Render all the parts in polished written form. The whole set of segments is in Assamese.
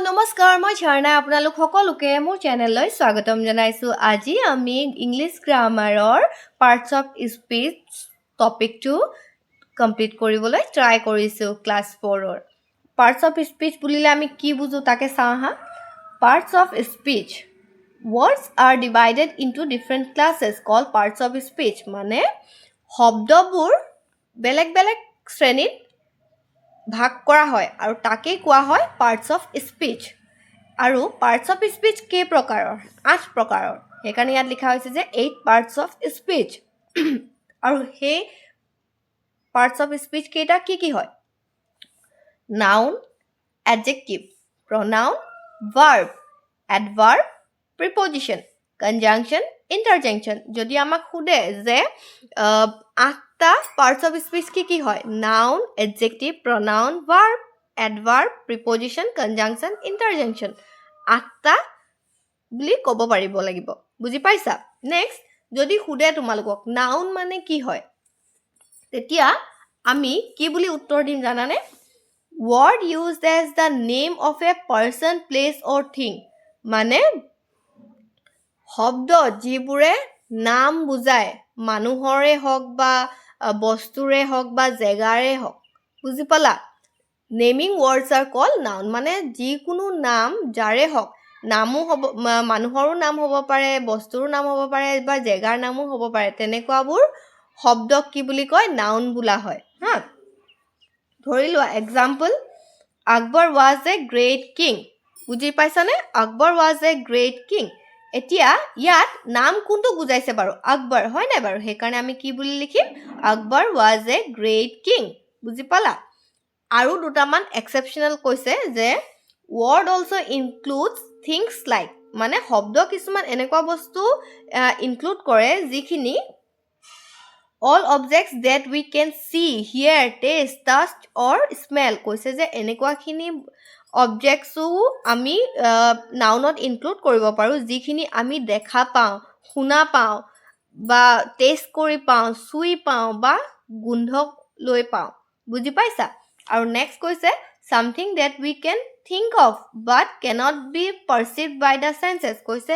নমস্কাৰ মই ঝৰ্ণা আপোনালোক সকলোকে মোৰ চেনেললৈ স্বাগতম জনাইছো আজি আমি ইংলিছ গ্ৰামাৰৰ পাৰ্টস অফ স্পীচ টপিকটো কমপ্লিট কৰিবলৈ ট্ৰাই কৰিছো ক্লাস 4 ৰ পাৰ্টস অফ স্পীচ বুলিলে আমি কি বুজো তাকে চাওঁ হা parts of speech words are divided into different classes called parts of speech মানে শব্দবোৰ বেলেগ বেলেগ শ্ৰেণীত ভাগ কৰা হয় আৰু তাকে কোৱা হয় পাৰ্টস অফ স্পীচ আৰু পাৰ্টস অফ স্পীচ কেই প্ৰকাৰৰ 8 প্ৰকাৰৰ সেইকাৰণে ইয়াত লিখা হৈছে যে 8 পাৰ্টস অফ স্পীচ আৰু হে পাৰ্টস অফ স্পীচ কেইটা কি হয় noun adjective pronoun verb adverb preposition conjunction interjection যদি আমাক খুদে যে 8টা parts of speech কি হয় noun adjective pronoun verb adverb preposition conjunction interjection 8টা বুলি ক'ব পাৰিব লাগিব বুজি পাইছা নেক্সট যদি খুদে তোমালোকক noun মানে কি হয় তেতিয়া আমি কি বুলি উত্তৰ দিম জানানে word used as the name of a person place or thing মানে শব্দ যিবোৰে নাম বুজায় মানুহৰে হওক বা বস্তুৰে হওক বা জেগাৰে হওক বুজি পালা naming words are called noun মানে যিকোনো নাম যাৰে হওক নামো হ'ব মানুহৰো নাম হ'ব পাৰে বস্তুৰো নাম হ'ব পাৰে বা জেগাৰ নামো হ'ব পাৰে তেনেকুৱাবোৰ শব্দক কি বুলি কয় নাউন বোলা হয় হা ধৰি লোৱা example Akbar was a great king বুজি পাইছানে Akbar was a great king এতিয়া ইয়াত নাম কোনটো বুজাইছে বাৰু আকবৰ হয় নাই বাৰু হেকাৰণে আমি কি বুলি লিখিম Akbar was a great king বুজি পালা আৰু দুটামান এক্সেপচনেল কৈছে যে word also includes things like মানে শব্দ কিছুমান এনেকুৱা বস্তু ইনক্লুড কৰে যিখিনি all objects that we can see hear taste touch or smell কৈছে যে এনেকুৱাখিনি অবজেক্টসও আমি নাউনত ইনক্লুড কৰিব পাৰো যিখিনি আমি দেখা পাওঁ শুনা পাওঁ বা টেষ্ট কৰি পাওঁ চুই পাওঁ বা গোন্ধ লৈ পাওঁ বুজি পাইছা আৰু নেক্সট কৈছে something that we can think of but cannot be perceived by the senses কৈছে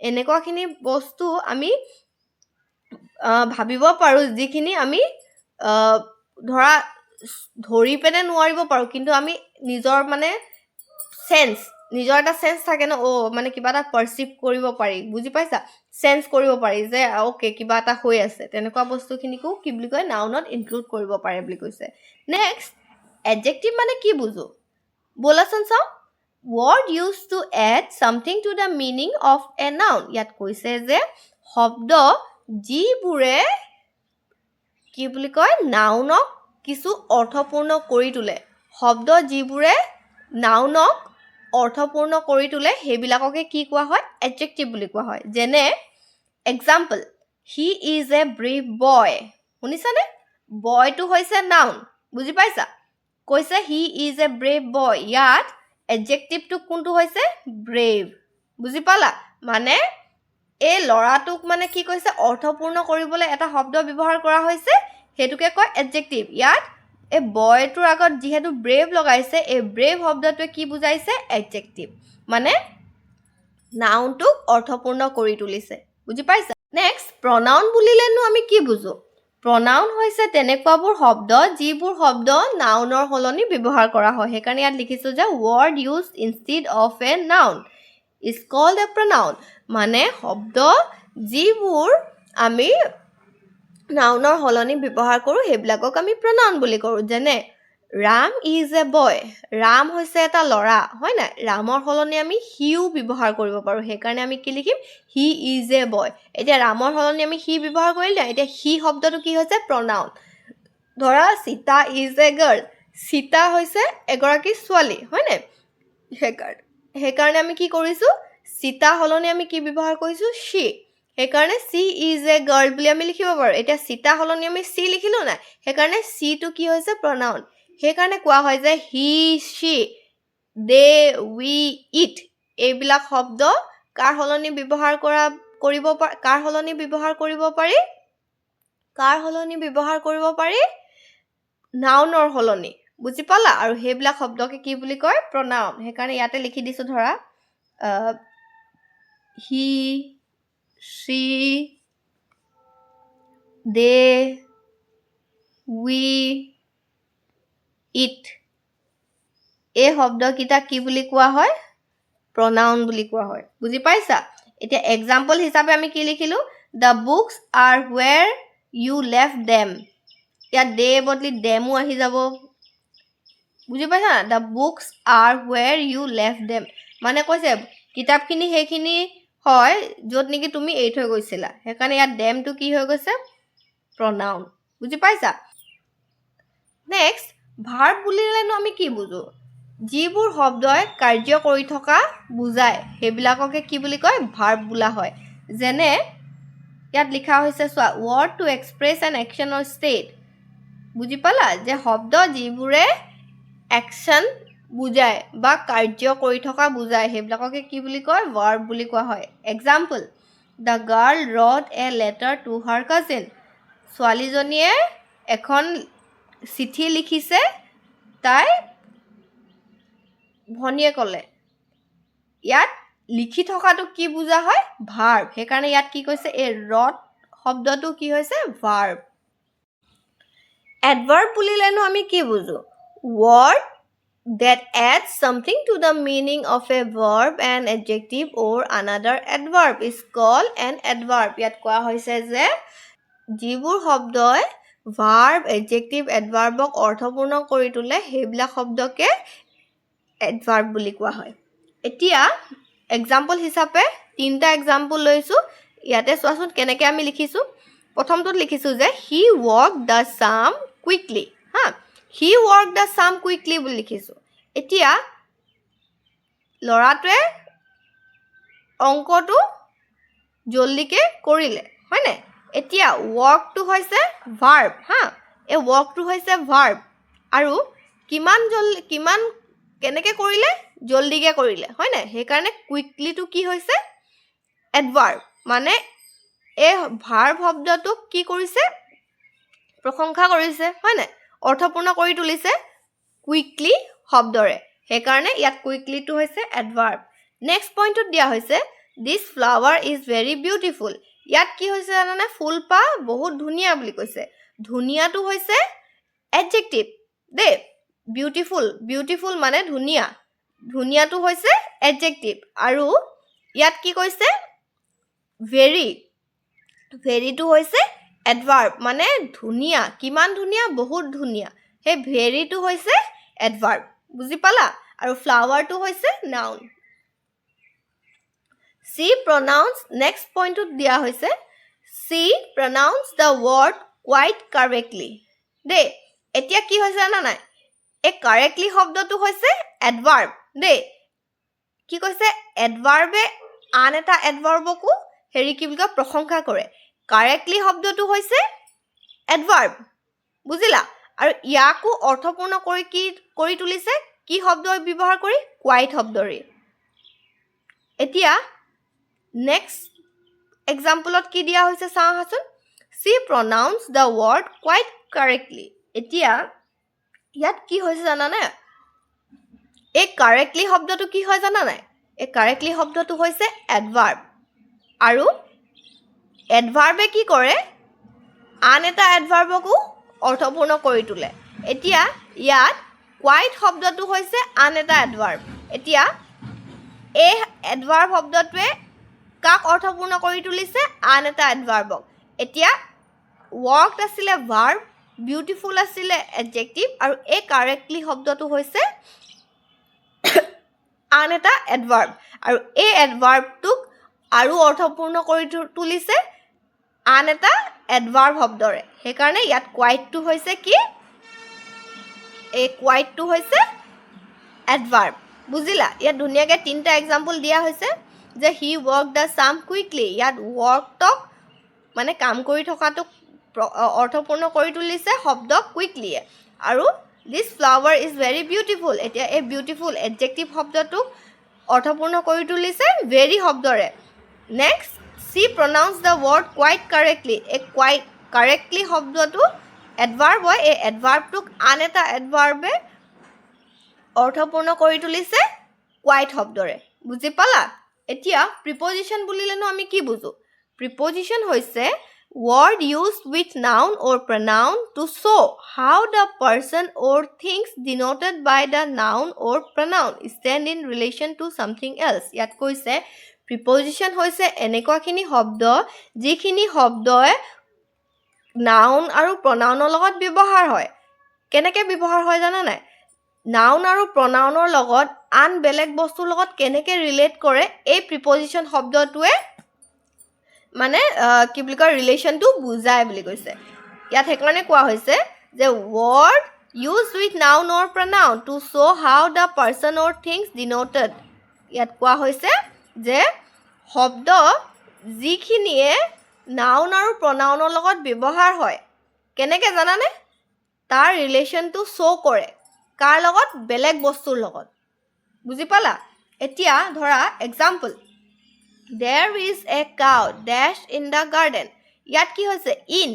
এনেকুৱাখিনি বস্তু আমি ভাবিব পাৰো যিখিনি আমি ধৰা ধৰি পেনে নোৱাৰিব পাৰো কিন্তু আমি নিজৰ মানে সেন্স নিজৰ এটা সেন্স থাকে ন মানে কিবা এটা পাৰসিভ কৰিব পাৰি বুজি পাইছা সেন্স কৰিব পাৰি যে ওকে কিবা এটা হৈ আছে তেনেকুৱা বস্তুখিনিকো কি বুলি কয় নাউনত ইনক্লুড কৰিব পাৰে বুলি কৈছে নেক্সট এডজেক্টিভ মানে কি বুজো বলাচোন চাও word used to add something to the meaning of a noun ইয়াত কৈছে যে শব্দ যিবোৰে কি বুলি কয় নাউনক কিছু অৰ্থপূৰ্ণ কৰি তোলে শব্দ যিবোৰে নাউনক অৰ্থপূৰ্ণ কৰি তোলে হেবিলাককে কি কোৱা হয় এডজেক্টিভ বুলি কোৱা হয় যেনে example he is a brave boy শুনিছানে বয়টো হৈছে নাউন বুজি পাইছা কৈছে he is a brave boy ইয়াত এডজেক্টিভটো কোনটো হৈছে brave বুজি পালা মানে এই লৰাটোক মানে কি কৈছে অৰ্থপূৰ্ণ কৰিবলৈ এটা শব্দ ব্যৱহাৰ কৰা হৈছে হেতুকে কয় এডজেক্টিভ ইয়াত এই বয়টোৰ আগত যিহেতু ব্ৰেভ লগাইছে এই ব্ৰেভ শব্দটোৱে কি বুজাইছে এডজেক্টিভ মানে নাউনটোক অৰ্থপূৰ্ণ কৰি তুলিছে বুজি পাইছা নেক্সট প্ৰনাউন বুলিলেনো আমি কি বুজো প্ৰনাউন হৈছে তেনেকুৱাবোৰ শব্দ যিবোৰ শব্দ নাউনৰ সলনি ব্যৱহাৰ কৰা হয় হেকাৰণে ইয়াত লিখিছো যে word used instead of a noun is called a pronoun মানে শব্দ যিবোৰ আমি নাউনৰ সলনি ব্যৱহাৰ কৰো হেবিলাকক আমি pronoun বুলি কৰো যেনে Ram is a boy Ram হৈছে এটা লৰা হয় না ৰামৰ সলনি আমি হিও ব্যৱহাৰ কৰিব পাৰো হেকাৰণে আমি কি লিখিম he is a boy এতিয়া ৰামৰ সলনি আমি হি ব্যৱহাৰ কৰিলে এতিয়া হি শব্দটো কি হৈছে pronoun ধৰা Sita is a girl Sita হৈছে এগৰাকী ছোৱালী হয় না হেকাৰণে আমি কি কৰিছো সীতা হলনি আমি কি ব্যৱহাৰ কৰিছো she হেকাৰণে she is a girl বুলি আমি লিখিব পাৰো এতিয়া সীতা হলনি আমি she লিখিলো না হেকাৰণে she টো কি হৈছে pronoun হেকাৰণে কোৱা হয় যে he she they we it এইবিলাক শব্দ কাৰ হলনি ব্যৱহাৰ কৰিব পাৰি নাউনৰ হলনি বুজি পালা আৰু হেবিলাক শব্দকে কি বুলি কয় pronoun হেকাৰণে ইয়াতে লিখি দিছো ধৰা he she they we it এই শব্দকিটা কি বুলি কোৱা হয় pronoun বুলি কোৱা হয় বুজি পাইছা এতিয়া এক্সাম্পল হিচাপে আমি কি লিখিলো the books are where you left them ইয়াত they বদলি them আহি যাব বুজি পাইছা the books are where you left them মানে কৈছে কিতাপখিনি হেখিনি হয় যত নেকি তুমি এই থৈ গৈছিলা হেকাৰণে ইয়াত them টো কি হৈ গৈছে pronoun বুজি পাইছা নেক্সট verb বুলিলেনো আমি কি বুজো যিবোৰ শব্দই কাৰ্য কৰি থকা বুজায় হেবিলাককে কি বুলি কয় verb বুলা হয় যেনে ইয়াত লিখা হৈছে সোৱা word to express an action or state বুজি পালা যে শব্দ যিবোৰে action বুজায় বা কাৰ্য কৰি থকা বুজায় হেবিলাককে কি বুলি কয় verb বুলি কোৱা হয় example the girl wrote a letter to her cousin ছোৱালীজনীয়ে এখন চিঠি লিখিছে তাই ভনিয়ে কলে ইয়াত লিখি থকাটো কি বুজা হয় verb হেকাৰণে ইয়াত কি কৈছে এই wrote শব্দটো কি হৈছে verb adverb বুলিলেনো আমি কি বুজো word that adds something to the meaning of a verb an adjective or another adverb is called an adverb ইয়াত কোৱা হৈছে যে যিবোৰ শব্দই verb adjective adverbক অৰ্থপূৰ্ণ কৰি তোলে হেবিলাক শব্দকে adverb বুলি কোৱা হয় এতিয়া এক্সাম্পল হিচাপে তিনটা এক্সাম্পল লৈছো ইয়াতে চোৱাচোন কেনেকৈ আমি লিখিছো প্ৰথমটোত লিখিছো যে he walked the sum quickly হা he walked the sum quickly বুলি লিখিছো এতিয়া লৰাটোৱে অংকটো জলদিকে কৰিলে হয়নে এতিয়া walk টো হৈছে verb হা এই walk টো হৈছে verb আৰু কিমান কেনেকৈ কৰিলে জলদিকে কৰিলে হয়নে হেকাৰণে quickly টো কি হৈছে adverb মানে এই verb শব্দটোক কি কৰিছে প্ৰশংসা কৰিছে হয়নে অৰ্থপূৰ্ণ কৰি তুলিছে quickly শব্দৰে হেকাৰণে ইয়াত quickly টো হৈছে adverb next পইণ্টত দিয়া হৈছে this flower is very beautiful ইয়াত কি হৈছে জানানে ফুলপা বহুত ধুনিয়া বুলি কৈছে ধুনিয়াটো হৈছে adjective দে beautiful মানে ধুনিয়া ধুনিয়াটো হৈছে adjective আৰু ইয়াত কি কৈছে very টো হৈছে adverb মানে ধুনিয়া কিমান ধুনিয়া বহুত ধুনিয়া হে very টো হৈছে adverb বুজি পালা আৰু flower টো হৈছে noun she pronouns next point to দিয়া হৈছে she pronounce the word quite correctly দে এতিয়া কি হৈছে জানা নাই এই correctly শব্দটো হৈছে adverb দে কি কৈছে adverb আন এটা adverbকো হেৰি কি বুলি প্ৰশংসা কৰে correctly শব্দটো হৈছে adverb বুজিলা আৰু ইয়াকো অৰ্থপূৰ্ণ কৰি তুলিছে কি শব্দ ব্যৱহাৰ কৰি quite শব্দৰে এতিয়া next exampleত কি দিয়া হৈছে চাওহাচোন she pronounced the word quite correctly এতিয়া ইয়াত কি হৈছে জানা নাই এই correctly শব্দটো কি হয় জানা নাই এই correctly শব্দটো হৈছে adverb আৰু adverbe কি কৰে আন এটা adverbকো অৰ্থপূৰ্ণ কৰি তোলে এতিয়া ইয়াত quite শব্দটো হৈছে আন এটা adverb এতিয়া এই adverb শব্দটোৱে কাক অৰ্থপূৰ্ণ কৰি তুলিছে আন এটা adverbক এতিয়া walked আছিলে verb beautiful আছিলে adjective আৰু এই correctly শব্দটো হৈছে আন এটা adverb আৰু এই adverbটোক আৰু অৰ্থপূৰ্ণ কৰি তুলিছে আন এটা adverb শব্দৰে হেকাৰণে ইয়াত quite টো হৈছে কি এই quite টো হৈছে adverb বুজিলা ইয়াত ধুনিয়াকে তিনটা एग्जांपल দিয়া হৈছে যে he walked the sum quickly ইয়াত workটক মানে কাম কৰি থকাটো অৰ্থপূৰ্ণ কৰি তুলিছে শব্দ quickly আৰু this flower is very beautiful এতিয়া এই beautiful adjective শব্দটো অৰ্থপূৰ্ণ কৰি তুলিছে very শব্দৰে next she pronounced the word quite correctly a quite correctly শব্দটো adverb হয় এই adverbটোক আন এটা adverbe অৰ্থপূৰ্ণ কৰি তুলিছে কোৱাইট শব্দৰে বুজি পালা এতিয়া প্ৰিপজিশন বুলিলেনো আমি কি বুজো প্ৰিপজিশন হৈছে word used with noun or pronoun to show how the person or things denoted by the noun or pronoun stand in relation to something else ইয়াত কৈছে প্ৰিপজিশন হৈছে এনেকুৱাখিনি শব্দ যিখিনি শব্দই noun আৰু pronounৰ লগত ব্যৱহাৰ হয় কেনেকৈ ব্যৱহাৰ হয় জানা নাই noun আৰু pronounৰ লগত আন বেলেগ বস্তুৰ লগত কেনেকৈ ৰিলেট কৰে এই প্ৰিপজিশন শব্দটোৱে মানে কি বুলি কয় ৰিলেশনটো বুজায় বুলি কৈছে ইয়াত হেকাৰণে কোৱা হৈছে যে word used with noun or pronoun to show how the person or things denoted ইয়াত কোৱা হৈছে যে শব্দ যিখিনিয়ে noun আৰু pronounৰ লগত ব্যৱহাৰ হয় কেনেকৈ জানানে তাৰ ৰিলেশনটো শো কৰে কাৰ লগত বেলেগ বস্তুৰ লগত বুজি পালা এতিয়া ধৰা example There is a cow dash in the garden. ইয়াত কি হৈছে in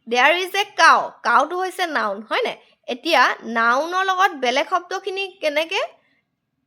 there is a cow কাউটো হৈছে noun হয় না এতিয়া নাউনৰ লগত বেলেগ শব্দখিনি কেনেকে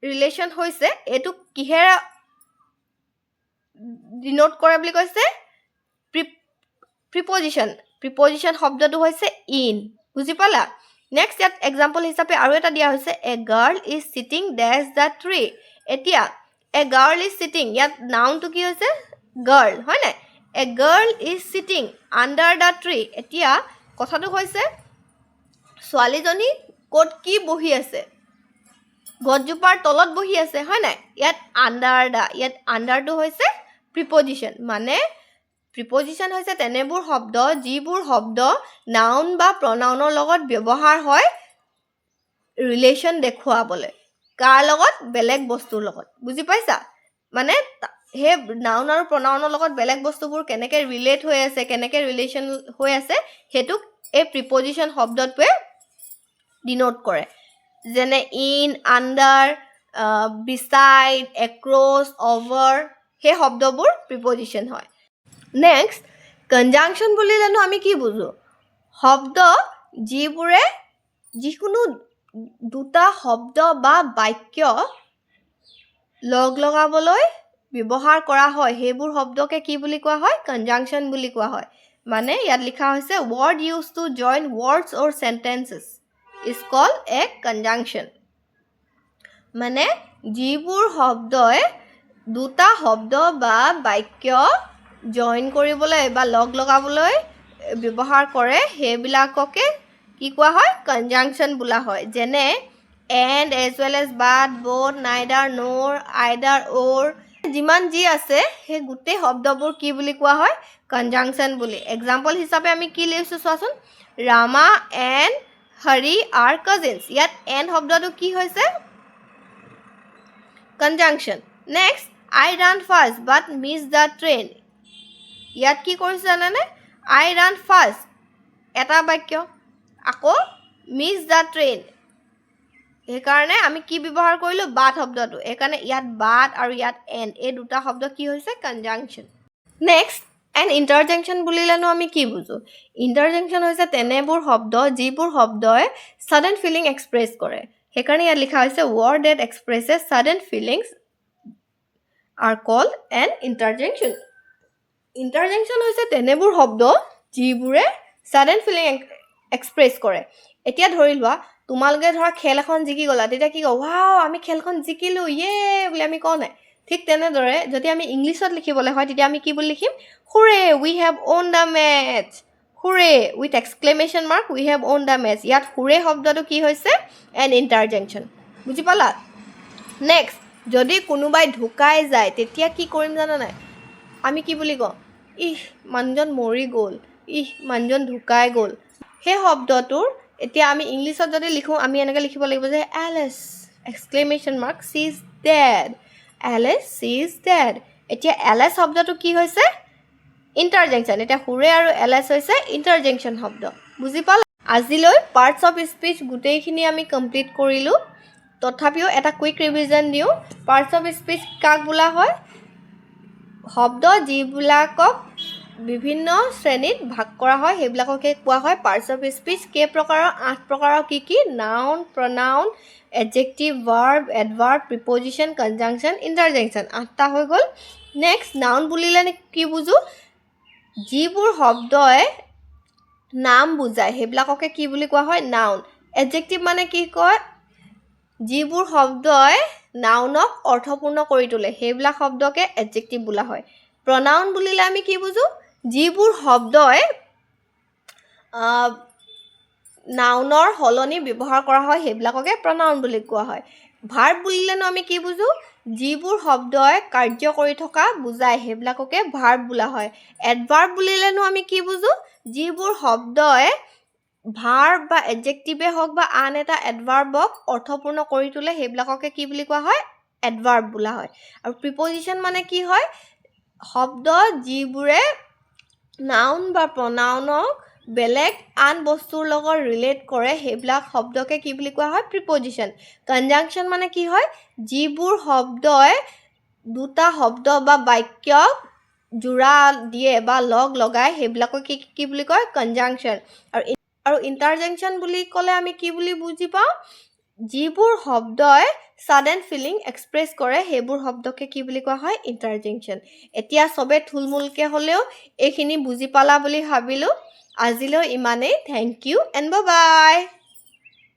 ৰিলেশন হৈছে এটো কিহেৰে ডিনোট কৰে বুলি কৈছে প্ৰিপজিশন শব্দটো হৈছে in বুজি পালা নেক্সট ইয়াত এক্সাম্পল হিচাপে আৰু এটা দিয়া হৈছে a girl is sitting dash the tree এতিয়া A girl is sitting. ইয়াত noun to কি হৈছে girl হয় না A girl is sitting under the tree. এতিয়া কথাটো হৈছে ছোৱালীজনী ক'ত কি বহি আছে গছজোপাৰ তলত বহি আছে হয় না ইয়াত under টো হৈছে প্ৰিপজিশন মানে প্ৰিপজিশন হৈছে তেনেবোৰ শব্দ যিবোৰ শব্দ noun বা pronounৰ লগত ব্যৱহাৰ হয় ৰিলেশন দেখুৱাবলৈ কাৰ লগত বেলেগ বস্তুৰ লগত বুজি পাইছা মানে হে নাউন আৰু প্ৰনাউনৰ লগত বেলেগ বস্তুবোৰ কেনেকৈ ৰিলেট হৈ আছে কেনেকৈ ৰিলেশন হৈ আছে হেতু এই প্ৰিপজিশন শব্দটোৱে ডিনোট কৰে যেনে in under beside across over হে শব্দবোৰ প্ৰিপজিশন হয় নেক্সট কনজাংশন বুলিলেনো আমি কি বুজো শব্দ যিবোৰে যিকোনো দুটা শব্দ বা বাক্য লগাবলৈ ব্যৱহাৰ কৰা হয় হেবোৰ শব্দকে কি বুলি কোৱা হয় কনজাংশন বুলি কোৱা হয় মানে ইয়াত লিখা হৈছে word used to join words or sentences is called a conjunction মানে যিবোৰ শব্দই দুটা শব্দ বা বাক্য জয়েন কৰিবলৈ বা লগাবলৈ ব্যৱহাৰ কৰে হেবিলাককে কি কোৱা হয় কনজাংশন বোলা হয় যেনে and as well as but both neither nor either or যিমান যি আছে হে গুটে শব্দবোৰ কি বুলি কোৱা হয় কনজাংশন বুলি এক্সাম্পল হিচাপে আমি কি লৈছো চোৱাচোন Rama and Hari are cousins ইয়াত and শব্দটো কি হৈছে conjunction next I ran fast but missed the train ইয়াত কি কৰিছে জানানে I ran fast এটা বাক্য আকৌ মিস দা ট্ৰেইন একাৰণে আমি কি ব্যৱহাৰ কৰিলো বাট শব্দটো একাৰণে ইয়াত বাট আৰু ইয়াত এন্ড এই দুটা শব্দ কি হৈছে কনজাংশন নেক্সট এন ইন্টাৰজেকশন বুলিলেনো আমি কি বুজো ইন্টাৰজেকশন হৈছে তেনেবোৰ শব্দ যিবোৰ শব্দই sudden feeling express কৰে একাৰণে ইয়াত লিখা হৈছে word that expresses sudden feelings are called an interjection interjection হৈছে তেনেবোৰ শব্দ যিবোৰে sudden feeling এক্সপ্ৰেছ কৰে এতিয়া ধৰি লোৱা তোমালগে ধৰা খেল এখন জিকি গলা তেতিয়া কি কও ওয়াও আমি খেলখন জিকিলো ইয়ে বুলি আমি কও নাই ঠিক তেনেদৰে যদি আমি ইংলিশত লিখিবলৈ হয় তেতিয়া আমি কি বুলি লিখিম hurray we have won the match hurray with exclamation mark we have won the match ইয়াত হুৰে শব্দটো কি হৈছে এন ইন্টাৰজেকশন বুজি পালা নেক্সট যদি কোনোবাই ঢুকাই যায় তেতিয়া কি কৰিম জানা নাই আমি কি বুলি কও ইহ মানজন মৰি গল ইহ মানজন ঢুকাই গল হে শব্দটোৰ এতিয়া আমি ইংলিশত যদি লিখো আমি এনেকৈ লিখিব লাগিব যে Alice exclamation mark she is dead Alice she is dead এতিয়া Alice শব্দটো কি হৈছে ইন্টাৰজেকশন এটা হুৰে আৰু Alice হৈছে ইন্টাৰজেকশন শব্দ বুজি পালা আজিলৈ পাৰ্টস অফ স্পিচ গুটেইখিনি আমি কমপ্লিট কৰিলো তথাপিও এটা কুইক ৰিভিজন দিও পাৰ্টস অফ স্পিচ কাক বোলা হয় শব্দ যিবিলাকক বিভিন্ন শ্ৰেণীত ভাগ কৰা হয় সেইবিলাককে কোৱা হয় পাৰ্টছ অফ স্পীচ কেই প্ৰকাৰৰ 8 প্ৰকাৰৰ কি noun প্ৰনাউন adjective verb এডভাৰ্ব preposition conjunction ইণ্টাৰজেকশ্যন 8টা হৈ গ'ল নেক্সট নাউন বুলিলে কি বুজো যিবোৰ শব্দই নাম বুজায় সেইবিলাককে কি বুলি কোৱা হয় নাউন এডজেক্টিভ মানে কি কয় যিবোৰ শব্দই নাউনক অৰ্থপূৰ্ণ কৰি তোলে সেইবিলাক শব্দকে এডজেক্টিভ বোলা হয় প্ৰনাউন বুলিলে আমি কি বুজো যিবোৰ শব্দই নাউনৰ হলনি ব্যৱহাৰ কৰা হয় সেইবিলাককে প্ৰনাউন বুলি কোৱা হয় ভাৰ্ব বুলিলেনো আমি কি বুজো যিবোৰ শব্দই কাৰ্য কৰি থকা বুজায় সেইবিলাককে ভাৰ্ব বোলা হয় এডভাৰ্ব বুলিলেনো আমি কি বুজো যিবোৰ শব্দই ভাৰ্ব বা এডজেক্টিভে হওক বা আন এটা এডভাৰ্বক অৰ্থপূৰ্ণ কৰি তোলে সেইবিলাককে কি বুলি কোৱা হয় এডভাৰ্ব বোলা হয় আৰু প্ৰিপজিশ্যন মানে কি হয় শব্দ যিবোৰে নাউন বা প্ৰনাউনক বেলেগ আন বস্তুৰ লগত ৰিলেট কৰে সেইবিলাক শব্দকে কি বুলি কোৱা হয় প্ৰিপজিশ্যন কনজাংচন মানে কি হয় যিবোৰ শব্দই দুটা শব্দ বা বাক্যক জোৰা দিয়ে বা লগ লগায় সেইবিলাকক কি বুলি কয় কনজাংচন আৰু ইণ্টাৰজেকশ্যন বুলি ক'লে আমি কি বুলি বুজি পাওঁ যিবোৰ শব্দই ছাডেন ফিলিং এক্সপ্ৰেছ কৰে সেইবোৰ শব্দকে কি বুলি কোৱা হয় ইণ্টাৰজেকশ্যন এতিয়া চবে থুলমূলকৈ হ'লেও এইখিনি বুজি পালা বুলি ভাবিলোঁ আজিলৈ ইমানেই থেংক ইউ এণ্ড বাই